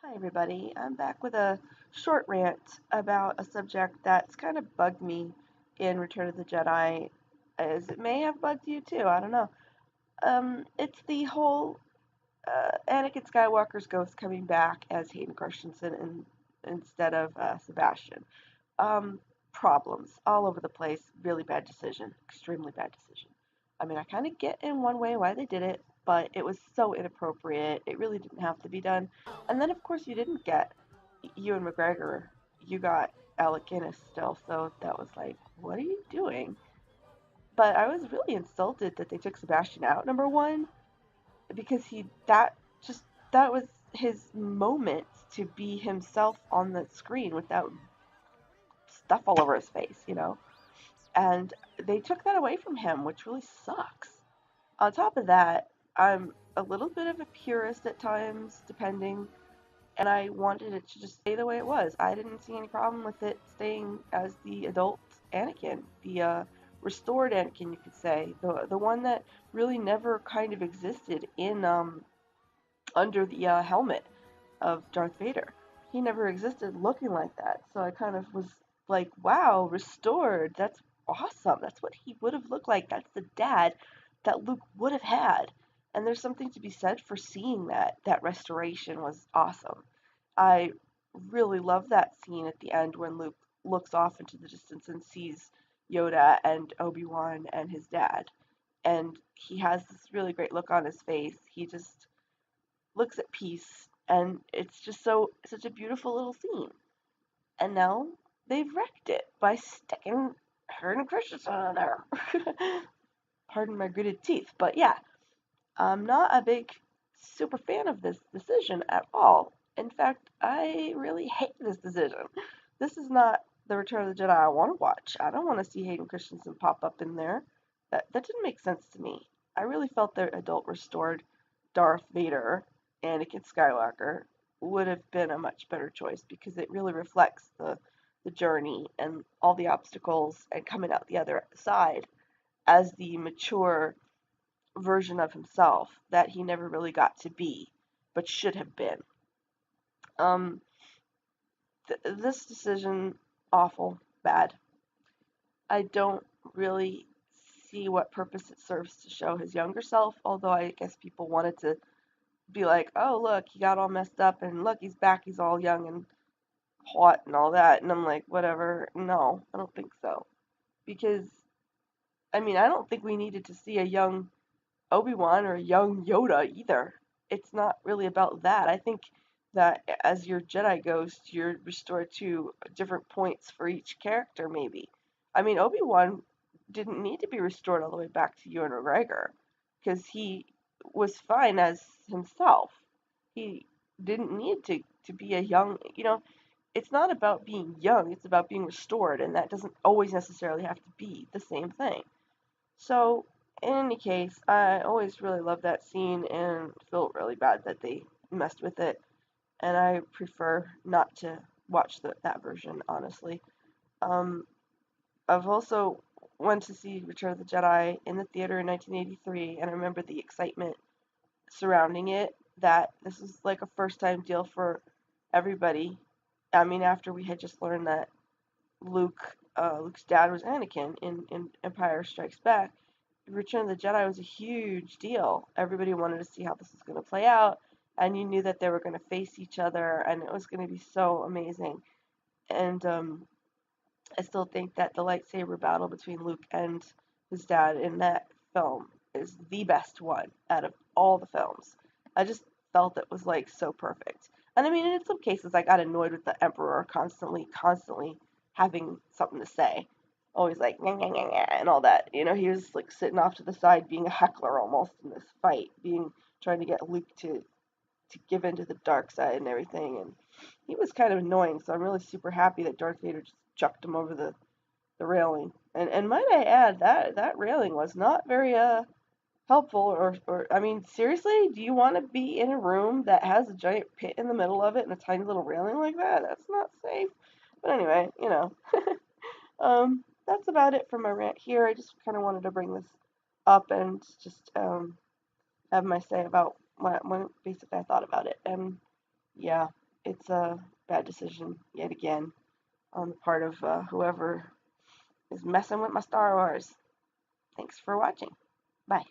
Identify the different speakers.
Speaker 1: Hi, everybody. I'm back with a short rant about a subject that's kind of bugged me in Return of the Jedi, as it may have bugged you too. I don't know. It's the whole Anakin Skywalker's ghost coming back as Hayden Christensen instead of Sebastian. Um, Problems all over the place. Really bad decision. Extremely bad decision. I mean, I kind of get in one way why they did it, but it was so inappropriate. It really didn't have to be done. And then, of course, you didn't get Ewan McGregor. You got Alec Guinness still, so that was like, what are you doing? But I was really insulted that they took Sebastian out, number one, because just that was his moment to be himself on the screen without stuff all over his face. And they took that away from him, which really sucks. On top of that, I'm a little bit of a purist at times, depending, and I wanted it to just stay the way it was. I didn't see any problem with it staying as the adult Anakin, the restored Anakin, you could say, the one that really never kind of existed in under the helmet of Darth Vader. He never existed looking like that. So I kind of was like, wow, restored. That's awesome. That's what he would have looked like. That's the dad that Luke would have had. And there's something to be said for seeing that. That restoration was awesome. I really love that scene at the end when Luke looks off into the distance and sees Yoda and Obi-Wan and his dad. And he has this really great look on his face. He just looks at peace, and it's just such a beautiful little scene. And now they've wrecked it by sticking Hayden Christensen in there. Pardon my gritted teeth, but yeah, I'm not a big super fan of this decision at all. In fact, I really hate this decision. This is not the Return of the Jedi I want to watch. I don't want to see Hayden Christensen pop up in there. That didn't make sense to me. I really felt their adult restored Darth Vader, Anakin Skywalker, would have been a much better choice because it really reflects the journey and all the obstacles and coming out the other side as the mature version of himself that he never really got to be, but should have been. Um, this decision, awful, bad. I don't really see what purpose it serves to show his younger self, although I guess people wanted to be like, oh, look, he got all messed up, and look, he's back, he's all young and hot and all that. And I'm like, whatever. No, I don't think so. Because, I mean, I don't think we needed to see a young Obi-Wan or a young Yoda either. It's not really about that. I think that as your Jedi ghost, you're restored to different points for each character, maybe. I mean, Obi-Wan didn't need to be restored all the way back to Ewan McGregor because he was fine as himself. He didn't need to be a young. It's not about being young, it's about being restored, and that doesn't always necessarily have to be the same thing. So, in any case, I always really loved that scene and feel really bad that they messed with it, and I prefer not to watch that version, honestly. Um, I've also went to see Return of the Jedi in the theater in 1983, and I remember the excitement surrounding it, that this was like a first time deal for everybody. I mean, after we had just learned that Luke's dad was Anakin in Empire Strikes Back, Return of the Jedi was a huge deal. Everybody wanted to see how this was going to play out, and you knew that they were going to face each other, and it was going to be so amazing. And I still think that the lightsaber battle between Luke and his dad in that film is the best one out of all the films. I just felt it was like so perfect. And I mean, in some cases, I got annoyed with the Emperor constantly having something to say. Always like, nyah, nyah, nyah, nyah, and all that. He was like sitting off to the side being a heckler almost in this fight, trying to get Luke to give into the dark side and everything. And he was kind of annoying, so I'm really super happy that Darth Vader just chucked him over the railing. And might I add that railing was not very helpful or I mean, seriously, do you want to be in a room that has a giant pit in the middle of it and a tiny little railing like that? That's not safe. But anyway. That's about it for my rant here. I just kind of wanted to bring this up and just have my say about what basically I thought about it. And yeah, it's a bad decision yet again on the part of whoever is messing with my Star Wars. Thanks for watching. Bye.